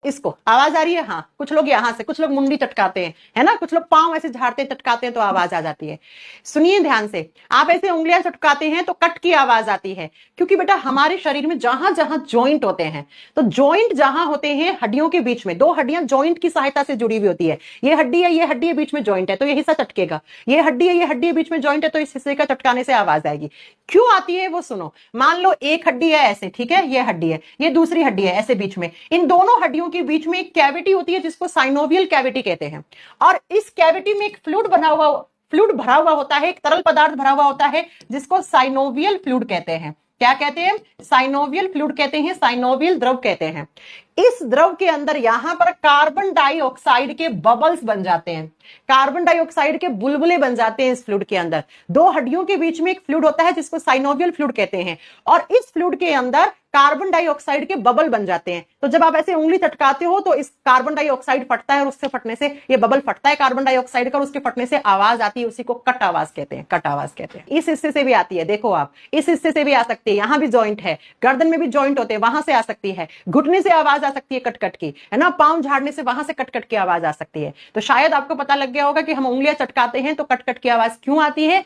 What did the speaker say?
इसको आवाज आ रही है? हाँ, कुछ लोग यहां से, कुछ लोग मुंडी चटकाते हैं, है ना, कुछ लोग पांव ऐसे झाड़ते चटकाते हैं तो आवाज आ जाती है। सुनिए ध्यान से, आप ऐसे उंगलियां चटकाते हैं तो कट की आवाज आती है, क्योंकि बेटा हमारे शरीर में जहां जहां जॉइंट होते हैं, तो जॉइंट जहां होते हैं हड्डियों के बीच में, दो हड्डियां जॉइंट की सहायता से जुड़ी हुई होती है, ये हड्डी है, ये हड्डी है, बीच में जॉइंट है तो ये हिस्सा चटकेगा, ये हड्डी है, ये हड्डी है, बीच में जॉइंट है तो इस हिस्से का चटकाने से आवाज आएगी। क्यों आती है वो सुनो। मान लो एक हड्डी है ऐसे, ठीक है, ये हड्डी है, ये दूसरी हड्डी है ऐसे, बीच में इन दोनों हड्डियों के बीच में एक कैविटी होती है जिसको साइनोवियल कैविटी कहते हैं, और इस कैविटी में एक फ्लूइड भरा हुआ होता है, एक तरल पदार्थ भरा हुआ होता है जिसको साइनोवियल फ्लूइड कहते हैं। क्या कहते हैं? साइनोवियल फ्लूइड कहते हैं, साइनोवियल द्रव कहते हैं। इस द्रव के अंदर यहां पर कार्बन डाइऑक्साइड के बबल्स बन जाते हैं, कार्बन डाइऑक्साइड के बुलबुले बन जाते हैं इस फ्लूइड के अंदर। दो हड्डियों के बीच में एक फ्लूइड होता है जिसको साइनोवियल फ्लूइड कहते हैं, और इस फ्लूइड के अंदर कार्बन डाइऑक्साइड के बबल बन जाते हैं। तो जब आप ऐसे उंगली चटकाते हो तो इस कार्बन डाइऑक्साइड फटता है, और उससे फटने से ये बबल फटता है कार्बन डाइऑक्साइड का, और उसके फटने से आवाज आती है, उसी को कट आवाज कहते हैं, कट आवाज कहते हैं। इस हिस्से से भी आती है, देखो आप, इस हिस्से से भी आ सकती है, यहां भी जॉइंट है, गर्दन में भी जॉइंट होते हैं, वहां से आ सकती है, घुटने से आवाज आ सकती है कट कट की, है ना, पांव झाड़ने से वहां से कट कट की आवाज आ सकती है। तो शायद आपको पता लग गया होगा कि हम उंगलियां चटकाते हैं तो कट कट की आवाज क्यों आती है।